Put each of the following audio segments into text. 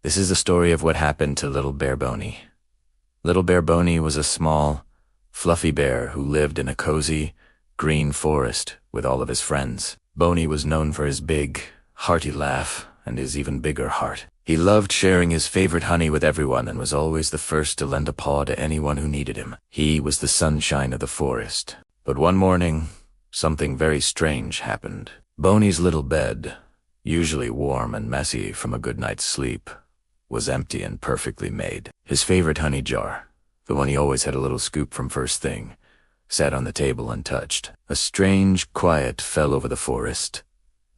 This is the story of what happened to Little Bear Boni. Little Bear Boni was a small, fluffy bear who lived in a cozy, green forest with all of his friends. Boni was known for his big, hearty laugh and his even bigger heart. He loved sharing his favorite honey with everyone and was always the first to lend a paw to anyone who needed him. He was the sunshine of the forest. But one morning, something very strange happened. Boni's little bed, usually warm and messy from a good night's sleep, was empty and perfectly made. His favorite honey jar, the one he always had a little scoop from first thing, sat on the table untouched. A strange quiet fell over the forest,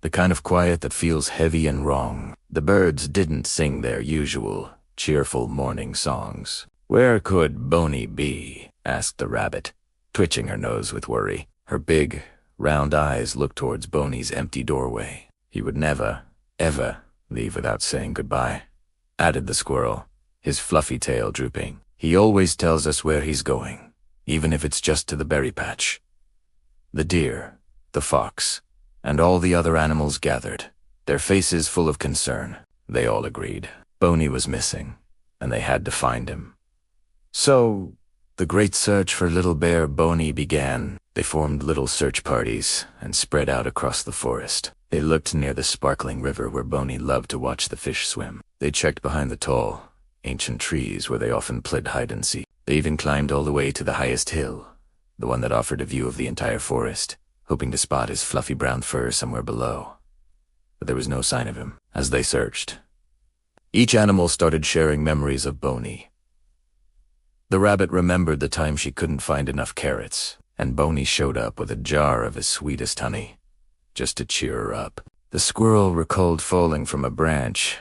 the kind of quiet that feels heavy and wrong. The birds didn't sing their usual, cheerful morning songs. "Where could Boni be?" asked the rabbit, twitching her nose with worry. Her big, round eyes looked towards Boni's empty doorway. "He would never, ever leave without saying goodbye," added the squirrel, his fluffy tail drooping. "He always tells us where he's going, even if it's just to the berry patch." The deer, the fox, and all the other animals gathered, their faces full of concern. They all agreed Boni was missing, and they had to find him. So, the great search for Little Bear Boni began. They formed little search parties and spread out across the forest. They looked near the sparkling river where Boni loved to watch the fish swim. They checked behind the tall, ancient trees where they often played hide and seek. They even climbed all the way to the highest hill, the one that offered a view of the entire forest, hoping to spot his fluffy brown fur somewhere below. But there was no sign of him. As they searched, each animal started sharing memories of Boni. The rabbit remembered the time she couldn't find enough carrots, and Boni showed up with a jar of his sweetest honey, just to cheer her up. The squirrel recalled falling from a branch,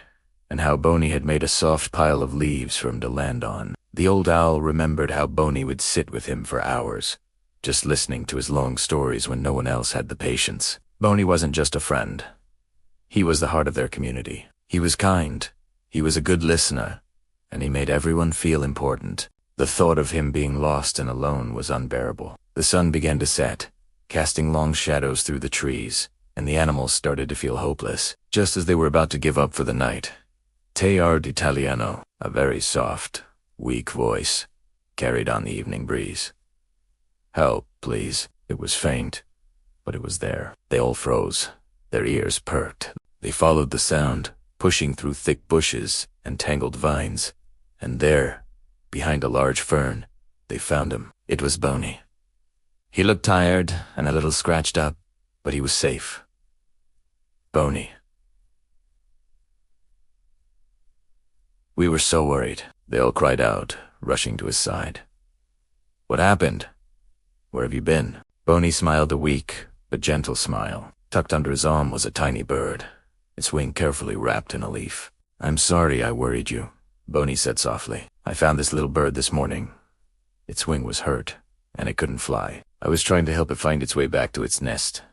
and how Boni had made a soft pile of leaves for him to land on. The old owl remembered how Boni would sit with him for hours, just listening to his long stories when no one else had the patience. Boni wasn't just a friend. He was the heart of their community. He was kind, he was a good listener, and he made everyone feel important. The thought of him being lost and alone was unbearable. The sun began to set, casting long shadows through the trees, and the animals started to feel hopeless. Just as they were about to give up for the night, Teilhard Italiano, a very soft, weak voice, carried on the evening breeze. "Help, please." It was faint, but it was there. They all froze. Their ears perked. They followed the sound, pushing through thick bushes and tangled vines, and there, behind a large fern, they found him. It was Boni. He looked tired and a little scratched up, but he was safe. Boni. "We were so worried," they all cried out, rushing to his side. "What happened? Where have you been?" Boni smiled a weak but gentle smile. Tucked under his arm was a tiny bird, its wing carefully wrapped in a leaf. "I'm sorry I worried you," Boni said softly. "I found this little bird this morning. Its wing was hurt, and it couldn't fly. I was trying to help it find its way back to its nest,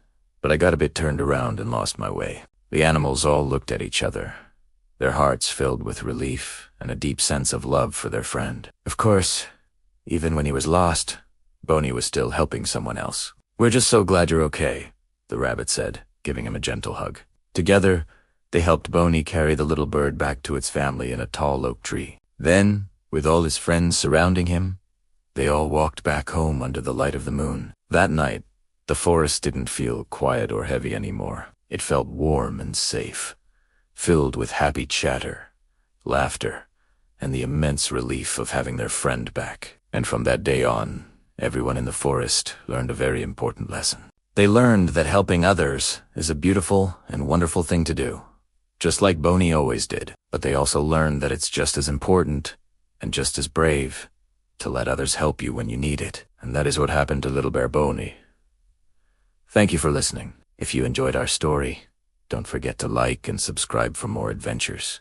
but I got a bit turned around and lost my way." The animals all looked at each other, their hearts filled with relief and a deep sense of love for their friend. Of course, even when he was lost, Boni was still helping someone else. "We're just so glad you're okay," the rabbit said, giving him a gentle hug. Together, they helped Boni carry the little bird back to its family in a tall oak tree. Then, with all his friends surrounding him, they all walked back home under the light of the moon. That night, the forest didn't feel quiet or heavy anymore. It felt warm and safe, filled with happy chatter, laughter, and the immense relief of having their friend back. And from that day on, everyone in the forest learned a very important lesson. They learned that helping others is a beautiful and wonderful thing to do, just like Boni always did. But they also learned that it's just as important and just as brave to let others help you when you need it. And that is what happened to Little Bear Boni. Thank you for listening. If you enjoyed our story, don't forget to like and subscribe for more adventures.